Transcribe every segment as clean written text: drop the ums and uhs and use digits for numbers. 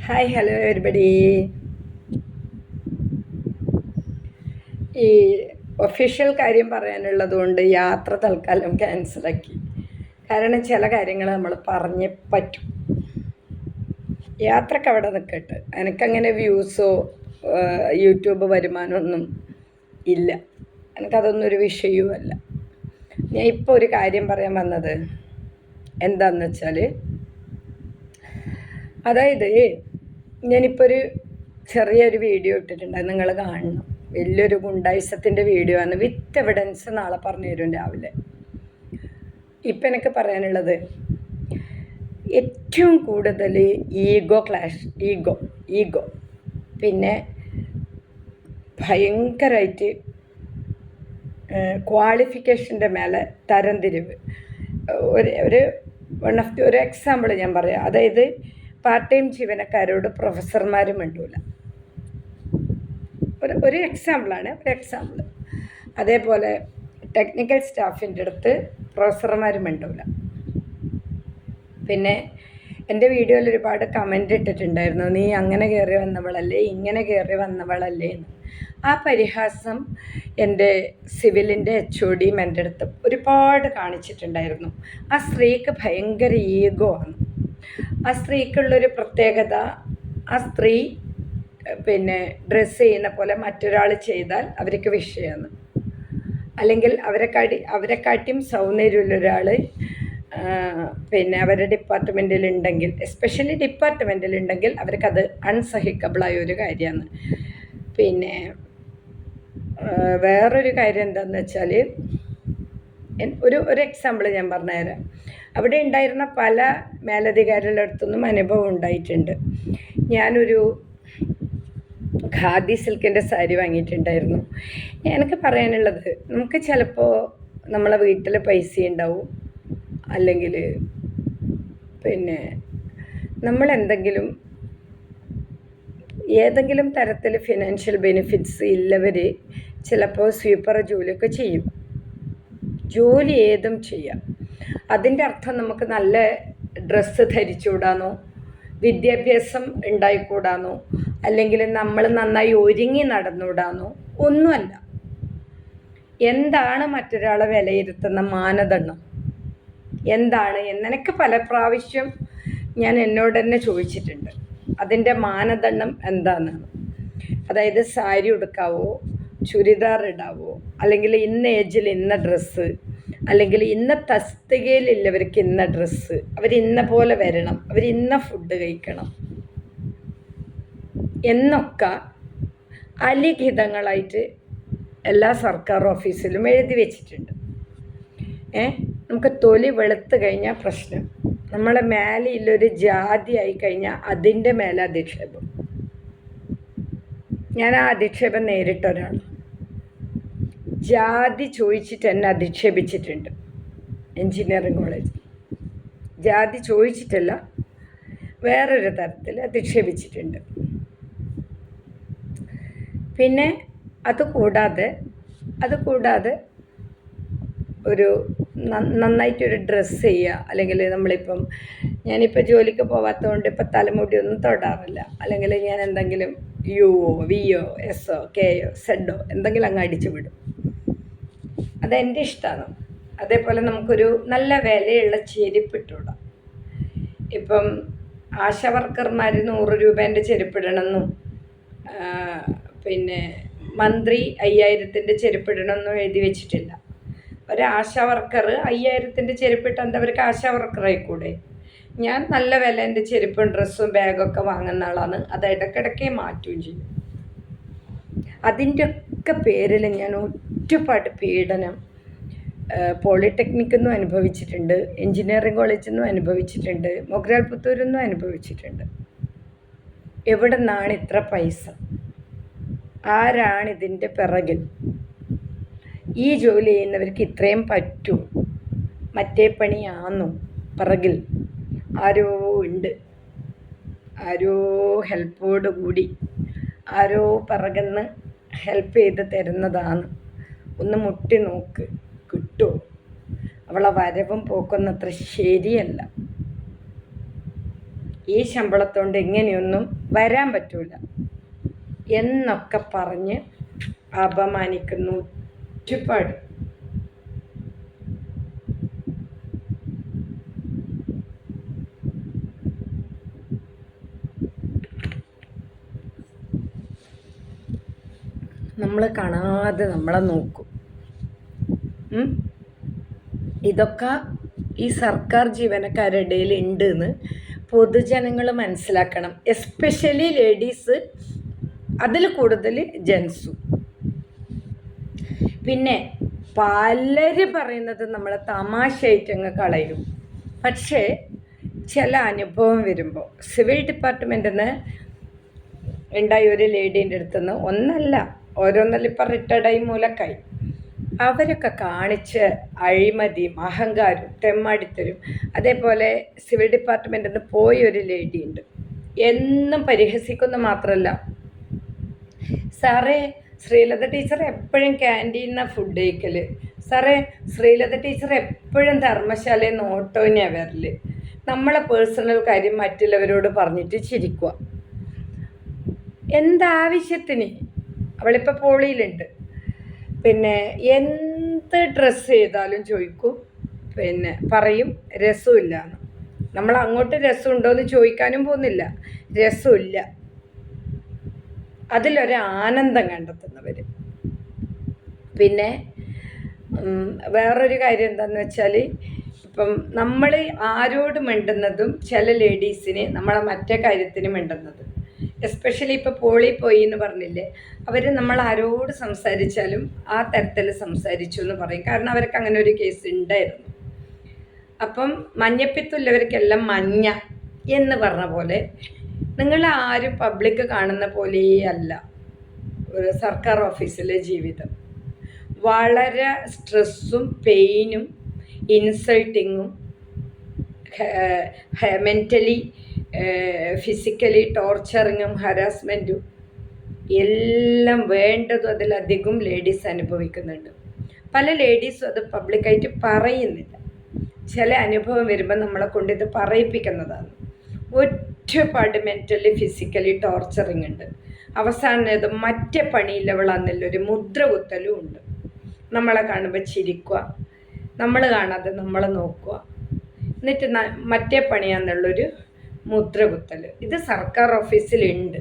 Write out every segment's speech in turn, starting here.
Hi hello everybody. ഈ official കാര്യം പറയാനുള്ളത് കൊണ്ട് യാത്ര തൽക്കാലം ക്യാൻസലാക്കി. കാരണം ചില കാര്യങ്ങൾ നമ്മൾ പറഞ്ഞേ പറ്റും. യാത്രക്ക് അവിടെ നിൽക്കട്ടെ, എനിക്കങ്ങനെ വ്യൂസോ യൂട്യൂബ് വരുമാനമൊന്നും ഇല്ല. എനിക്കതൊന്നും ഒരു വിഷയവുമല്ല. ഞാൻ ഇപ്പോൾ ഒരു കാര്യം പറയാൻ വന്നത് എന്താണെന്ന് വെച്ചാൽ, അതായത് ഞാനിപ്പോൾ ഒരു ചെറിയൊരു വീഡിയോ ഇട്ടിട്ടുണ്ട്, അത് നിങ്ങൾ കാണണം. വലിയൊരു ഗുണ്ടായിസത്തിൻ്റെ വീഡിയോ ആണ്, വിത്ത് എവിഡൻസ് നാളെ പറഞ്ഞു തരും രാവിലെ. ഇപ്പം എനിക്ക് പറയാനുള്ളത്, ഏറ്റവും കൂടുതൽ ഈഗോ പിന്നെ ഭയങ്കരമായിട്ട് ക്വാളിഫിക്കേഷൻ്റെ മേലെ തരംതിരിവ്. ഒരു എക്സാമ്പിൾ ഞാൻ പറയാം. അതായത് പാർട്ട് ടൈം ജീവനക്കാരോട് പ്രൊഫസർമാർ മിണ്ടൂല. ഒരു എക്സാമ്പിളാണ്. അതേപോലെ ടെക്നിക്കൽ സ്റ്റാഫിൻ്റെ അടുത്ത് പ്രൊഫസർമാർ മിണ്ടൂല. പിന്നെ എൻ്റെ വീഡിയോയിൽ ഒരുപാട് കമൻ്റ് ഇട്ടിട്ടുണ്ടായിരുന്നു, നീ അങ്ങനെ കയറി വന്നവളല്ലേ, ഇങ്ങനെ കയറി വന്നവളല്ലേ എന്ന്. ആ പരിഹാസം എൻ്റെ സിവിലിൻ്റെ HOD എൻ്റെ അടുത്ത് ഒരുപാട് കാണിച്ചിട്ടുണ്ടായിരുന്നു. ആ സ്ത്രീക്ക് ഭയങ്കര ഈഗോ ആണ്. ആ സ്ത്രീക്കുള്ളൊരു പ്രത്യേകത, ആ സ്ത്രീ പിന്നെ ഡ്രസ്സ് ചെയ്യുന്ന പോലെ മറ്റൊരാൾ ചെയ്താൽ അവർക്ക് വിഷയമാണ്. അല്ലെങ്കിൽ അവരെക്കാട്ടിയും സൗന്ദര്യമുള്ളൊരാൾ പിന്നെ അവരുടെ ഡിപ്പാർട്ട്മെൻറ്റിലുണ്ടെങ്കിൽ, എസ്പെഷ്യലി ഡിപ്പാർട്ട്മെൻറ്റിലുണ്ടെങ്കിൽ അവർക്കത് അൺസഹിക്കബിളായ ഒരു കാര്യമാണ്. പിന്നെ വേറൊരു കാര്യം എന്താണെന്ന് വെച്ചാൽ, ഒരു എക്സാമ്പിൾ ഞാൻ പറഞ്ഞുതരാം. അവിടെ ഉണ്ടായിരുന്ന പല മേലധികാരികളുടെ അടുത്തൊന്നും അനുഭവം ഉണ്ടായിട്ടുണ്ട്. ഞാനൊരു ഖാദി സിൽക്കിൻ്റെ സാരി വാങ്ങിയിട്ടുണ്ടായിരുന്നു. എനിക്ക് പറയാനുള്ളത്, നമുക്ക് ചിലപ്പോൾ നമ്മളെ വീട്ടിൽ പൈസ ഉണ്ടാവും, അല്ലെങ്കിൽ പിന്നെ നമ്മളെന്തെങ്കിലും ഏതെങ്കിലും തരത്തിൽ ഫിനാൻഷ്യൽ ബെനിഫിറ്റ്സ് ഇല്ലവർ ചിലപ്പോൾ സ്വീപ്പർ ജോലിയൊക്കെ ചെയ്യും. ജോലി ഏതും ചെയ്യാം. അതിൻ്റെ അർത്ഥം നമുക്ക് നല്ല ഡ്രസ്സ് ധരിച്ചുകൂടാനോ, വിദ്യാഭ്യാസം ഉണ്ടായിക്കൂടാനോ, അല്ലെങ്കിൽ നമ്മൾ നന്നായി ഒരുങ്ങി നടന്നുകൂടാനോ ഒന്നുമല്ല. എന്താണ് മറ്റൊരാളെ വിലയിരുത്തുന്ന മാനദണ്ഡം എന്താണ് എന്നെനിക്ക് പല പ്രാവശ്യം ഞാൻ എന്നോട് തന്നെ ചോദിച്ചിട്ടുണ്ട്. അതിൻ്റെ മാനദണ്ഡം എന്താണെന്ന്. അതായത് സാരി ഉടുക്കാവോ, ചുരിദാർ ഇടാവോ, അല്ലെങ്കിൽ ഇന്ന ഏജിൽ ഇന്ന ഡ്രസ്സ്, അല്ലെങ്കിൽ ഇന്ന തസ്തികയിലുള്ളവർക്ക് ഇന്ന ഡ്രസ്സ്, അവരിന്ന പോലെ വരണം, അവരിന്ന ഫുഡ് കഴിക്കണം എന്നൊക്കെ അലിഖിതങ്ങളായിട്ട് എല്ലാ സർക്കാർ ഓഫീസിലും എഴുതി വെച്ചിട്ടുണ്ട്. നമുക്ക് തൊലി വെളുത്ത് കഴിഞ്ഞാൽ പ്രശ്നം, നമ്മളെ മേലെയുള്ളൊരു ജാതി ആയി കഴിഞ്ഞാൽ അതിൻ്റെ മേലെ അധിക്ഷേപം. ഞാൻ ആ അധിക്ഷേപം നേരിട്ടൊരാൾ. ജാതി ചോദിച്ചിട്ട് എന്നെ അധിക്ഷേപിച്ചിട്ടുണ്ട് എൻജിനീയറിംഗ് കോളേജിൽ. ജാതി ചോദിച്ചിട്ടല്ല, വേറൊരു തരത്തിൽ അധിക്ഷേപിച്ചിട്ടുണ്ട്. പിന്നെ അതുകൂടാതെ ഒരു നന്നായിട്ടൊരു ഡ്രസ്സ് ചെയ്യുക, അല്ലെങ്കിൽ ഞാനിപ്പോൾ ജോലിക്ക് പോകാത്തതുകൊണ്ട് ഇപ്പം തലമുടിയൊന്നും തൊടാറില്ല. അല്ലെങ്കിൽ ഞാൻ എന്തെങ്കിലും യുവോ വിയോ എസ്സോ കെയോ സെഡോ എന്തെങ്കിലും അങ്ങ് അടിച്ചു വിടും. അതെൻ്റെ ഇഷ്ടമാണ്. അതേപോലെ നമുക്കൊരു നല്ല വിലയുള്ള ചെരുപ്പിട്ടൂടാം. ഇപ്പം ആശാ വർക്കർമാർ 100 രൂപേൻ്റെ ചെരുപ്പിടണമെന്നും പിന്നെ മന്ത്രി 5000-ൻ്റെ ചെരുപ്പിടണമെന്നും എഴുതി വെച്ചിട്ടില്ല. ഒരു ആശാ വർക്കർ 5000-ൻ്റെ ചെരുപ്പിട്ട് എന്താ അവർക്ക് ആശാ വർക്കർ ആയിക്കൂടെ? ഞാൻ നല്ല വിലേൻ്റെ ചെരുപ്പും ഡ്രസ്സും ബാഗൊക്കെ വാങ്ങുന്ന ആളാണ്. അത് ഇടയ്ക്കിടയ്ക്ക് മാറ്റുകയും ചെയ്യും. അതിൻ്റെ ഒക്കെ പേരിൽ ഞാൻ ഒരുപാട് പീഡനം പോളിടെക്നിക്കിൽ നിന്നും അനുഭവിച്ചിട്ടുണ്ട്, എൻജിനീയറിംഗ് കോളേജിൽ നിന്നും അനുഭവിച്ചിട്ടുണ്ട്, മൊഗ്രാൽ പുത്തൂരിൽ നിന്നും അനുഭവിച്ചിട്ടുണ്ട്. എവിടെ നിന്നാണ് ഇത്ര പൈസ? ആരാണിതിൻ്റെ പിറകിൽ? ഈ ജോലി ചെയ്യുന്നവർക്ക് ഇത്രയും പറ്റൂ? മറ്റേ പണിയാണോ പിറകിൽ? ആരോ ഉണ്ട്, ആരോ ഹെൽപ്പോട് കൂടി ആരോ പിറകുന്ന് ഹെൽപ്പ് ചെയ്ത് തരുന്നതാണ്. ഒന്ന് മുട്ടി നോക്ക്, കിട്ടുമോ? അവളെ വരവും പോക്കൊന്നും അത്ര ശരിയല്ല. ഈ ശമ്പളത്തോണ്ട് ഇങ്ങനെയൊന്നും വരാൻ പറ്റൂല എന്നൊക്കെ പറഞ്ഞ് അപമാനിക്കുന്നു ഒരുപാട്. നമ്മൾ കാണാതെ നമ്മളെ നോക്കും. ഇതൊക്കെ ഈ സർക്കാർ ജീവനക്കാരുടെ ഇടയിൽ ഉണ്ട് എന്ന് പൊതുജനങ്ങൾ മനസ്സിലാക്കണം. എസ്പെഷ്യലി ലേഡീസ്, അതിൽ കൂടുതൽ ജെൻസും. പിന്നെ പലരും പറയുന്നത് നമ്മളെ തമാശയായിട്ടങ്ങ് കളയും. പക്ഷേ ചില അനുഭവം വരുമ്പോൾ സിവിൽ ഡിപ്പാർട്ട്മെൻറ്റിൽ നിന്ന് ഉണ്ടായ ഒരു ലേഡീൻ്റെ അടുത്തുനിന്ന് ഒന്നല്ല ഓരോന്നല്ല, ഇപ്പം റിട്ടയർഡായി മൂലക്കായി, അവരൊക്കെ കാണിച്ച് അഴിമതിയും അഹങ്കാരവും തെമ്മാടിത്തരും. അതേപോലെ സിവിൽ ഡിപ്പാർട്ട്മെൻറ്റിൽ നിന്ന് പോയൊരു ലേഡി ഉണ്ട്, എന്നും പരിഹസിക്കുന്ന മാത്രമല്ല, സാറേ ശ്രീലത ടീച്ചർ എപ്പോഴും ക്യാൻറ്റീനിന്നാണ് ഫുഡ് കഴിക്കൽ, സാറേ ശ്രീലത ടീച്ചർ എപ്പോഴും ധർമ്മശാലയിൽ നിന്ന് ഓട്ടോനെയാണ് വരൽ, നമ്മളെ പേഴ്സണൽ കാര്യം മറ്റുള്ളവരോട് പറഞ്ഞിട്ട് ചിരിക്കുക. എന്താവശ്യത്തിന്? അവളിപ്പോൾ പോളിയിലുണ്ട്. പിന്നെ എന്ത് ഡ്രസ്സ് ചെയ്താലും ചോദിക്കും, പിന്നെ പറയും രസമില്ല എന്ന്. നമ്മൾ അങ്ങോട്ട് രസമുണ്ടോ എന്ന് ചോദിക്കാനും പോകുന്നില്ല, രസമില്ല. അതിലൊരാനന്ദം കണ്ടെത്തുന്നവർ. പിന്നെ വേറൊരു കാര്യം എന്താണെന്ന് വെച്ചാൽ, ഇപ്പം നമ്മൾ ആരോട് മിണ്ടുന്നതും ചില ലേഡീസിന് നമ്മളെ മറ്റേ കാര്യത്തിന് മിണ്ടുന്നത്, എസ്പെഷ്യലി ഇപ്പോൾ പോളി പോയി എന്ന് പറഞ്ഞില്ലേ, അവർ നമ്മൾ ആരോട് സംസാരിച്ചാലും ആ തരത്തിൽ സംസാരിച്ചു എന്ന് പറയും. കാരണം അവർക്ക് അങ്ങനെ ഒരു കേസ് ഉണ്ടായിരുന്നു. അപ്പം മഞ്ഞപ്പിത്തുള്ളവർക്കെല്ലാം മഞ്ഞ എന്ന് പറഞ്ഞ പോലെ നിങ്ങൾ ആരും പബ്ലിക് കാണുന്ന പോലെയല്ല ഒരു സർക്കാർ ഓഫീസിലെ ജീവിതം. വളരെ സ്ട്രെസ്സും പെയിനും ഇൻസൾട്ടിങ്ങും മെൻ്റലി ഫിസിക്കലി ടോർച്ചറിങ്ങും ഹരാസ്മെൻറ്റും എല്ലാം വേണ്ടതും അതിലധികം ലേഡീസ് അനുഭവിക്കുന്നുണ്ട്. പല ലേഡീസും അത് പബ്ലിക്കായിട്ട് പറയുന്നില്ല. ചില അനുഭവം വരുമ്പോൾ നമ്മളെ കൊണ്ട് ഇത് പറയിപ്പിക്കുന്നതാണ്. ഒരുപാട് മെൻ്റലി ഫിസിക്കലി ടോർച്ചറിങ് ഉണ്ട്. അവസാനം ഇത് മറ്റേ പണിയില്ലവളാണെന്നുള്ളൊരു മുദ്ര കുത്തലും ഉണ്ട്. നമ്മളെ കാണുമ്പോൾ ചിരിക്കുക, നമ്മൾ കാണാതെ നമ്മളെ നോക്കുക, എന്നിട്ട് മറ്റേ പണിയാന്നുള്ളൊരു മുദ്ര കുത്തൽ. ഇത് സർക്കാർ ഓഫീസിലുണ്ട്,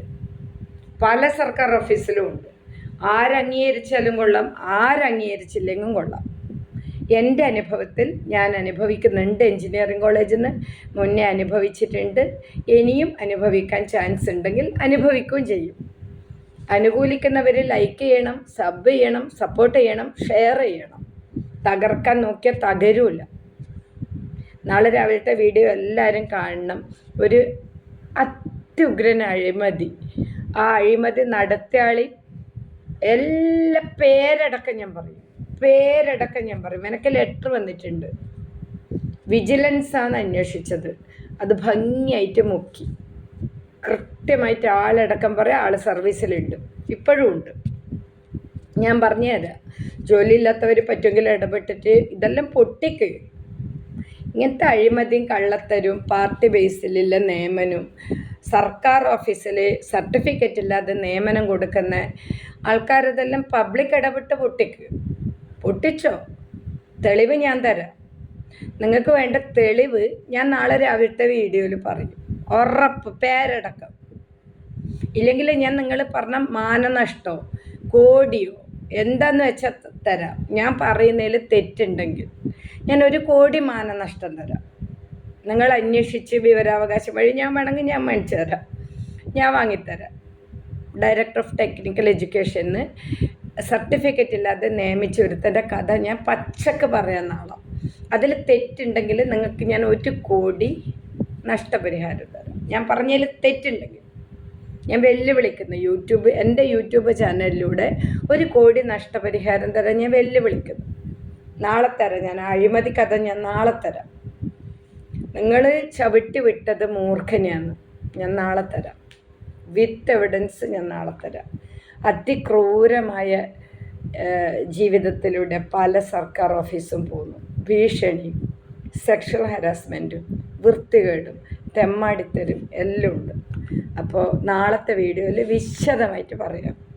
പല സർക്കാർ ഓഫീസിലും ഉണ്ട്. ആരംഗീകരിച്ചാലും കൊള്ളാം, ആരംഗീകരിച്ചില്ലെങ്കിലും കൊള്ളാം. എൻ്റെ അനുഭവത്തിൽ ഞാൻ അനുഭവിക്കുന്നുണ്ട്. എൻജിനീയറിംഗ് കോളേജിൽ നിന്ന് മുന്നേ അനുഭവിച്ചിട്ടുണ്ട്, ഇനിയും അനുഭവിക്കാൻ ചാൻസ് ഉണ്ടെങ്കിൽ അനുഭവിക്കുകയും ചെയ്യും. അനുകൂലിക്കുന്നവർ ലൈക്ക് ചെയ്യണം, സബ് ചെയ്യണം, സപ്പോർട്ട് ചെയ്യണം, ഷെയർ ചെയ്യണം. തകർക്കാൻ നോക്കിയാൽ തകരൂല. നാളെ രാവിലത്തെ വീഡിയോ എല്ലാവരും കാണണം. ഒരു അത്യുഗ്രൻ അഴിമതി, ആ അഴിമതി നടത്തിയാളി എല്ലാ പേരടക്കം ഞാൻ പറയും. എനിക്ക് ലെറ്റർ വന്നിട്ടുണ്ട്. വിജിലൻസാണ് അന്വേഷിച്ചത്, അത് ഭംഗിയായിട്ട് മുക്കി കൃത്യമായിട്ട് ആളടക്കം പറയാം. ആൾ സർവീസിലുണ്ട്, ഇപ്പോഴും ഉണ്ട്. ഞാൻ പറഞ്ഞുതരാം, ജോലിയില്ലാത്തവർ പറ്റുമെങ്കിൽ ഇടപെട്ടിട്ട് ഇതെല്ലാം പൊട്ടിക്ക്. ഇങ്ങനത്തെ അഴിമതിയും കള്ളത്തരും പാർട്ടി ബേസിലുള്ള നിയമനവും സർക്കാർ ഓഫീസിൽ സർട്ടിഫിക്കറ്റ് ഇല്ലാതെ നിയമനം കൊടുക്കുന്ന ആൾക്കാരതെല്ലാം പബ്ലിക് ഇടപെട്ട് പൊട്ടിച്ചോ. തെളിവ് ഞാൻ തരാം. നിങ്ങൾക്ക് വേണ്ട തെളിവ് ഞാൻ നാളെ രാവിലത്തെ വീഡിയോയിൽ പറയും, ഉറപ്പ്, പേരടക്കം. ഇല്ലെങ്കിൽ ഞാൻ നിങ്ങൾ പറഞ്ഞ മാനനഷ്ടമോ കോടിയോ എന്താന്ന് വെച്ചാൽ തരാം. ഞാൻ പറയുന്നതിൽ തെറ്റുണ്ടെങ്കിൽ ഞാൻ 1 കോടി മാനനഷ്ടം തരാം. നിങ്ങൾ അന്വേഷിച്ച് വിവരാവകാശം വഴി ഞാൻ വേണമെങ്കിൽ ഞാൻ മേടിച്ചു തരാം, ഞാൻ വാങ്ങിത്തരാം. ഡയറക്ടർ ഓഫ് ടെക്നിക്കൽ എഡ്യൂക്കേഷന് സർട്ടിഫിക്കറ്റ് ഇല്ലാതെ നിയമിച്ച ഒരുത്തൻ്റെ കഥ ഞാൻ പച്ചക്ക് പറയാൻ നാളെ. അതിൽ തെറ്റുണ്ടെങ്കിൽ നിങ്ങൾക്ക് ഞാൻ 1 കോടി നഷ്ടപരിഹാരം തരാം. ഞാൻ പറഞ്ഞതിൽ തെറ്റുണ്ടെങ്കിൽ ഞാൻ വെല്ലുവിളിക്കുന്നു. എൻ്റെ യൂട്യൂബ് ചാനലിലൂടെ 1 കോടി നഷ്ടപരിഹാരം തരാൻ ഞാൻ വെല്ലുവിളിക്കുന്നു. നാളെ തരാം. ഞാൻ അഴിമതി കഥ ഞാൻ നാളെ തരാം. നിങ്ങൾ ചവിട്ടി വിട്ടത് മൂർഖനെയാണ്, ഞാൻ നാളെ തരാം. വിത്ത് എവിഡൻസ് ഞാൻ നാളെ തരാം. അതിക്രൂരമായ ജീവിതത്തിലൂടെ പല സർക്കാർ ഓഫീസും പോകുന്നു. ഭീഷണിയും സെക്ഷൽ ഹരാസ്മെൻറ്റും വൃത്തികേടും തെമ്മാടിത്തരും എല്ലാം ഉണ്ട്. അപ്പോൾ നാളത്തെ വീഡിയോയിൽ വിശദമായിട്ട് പറയാം.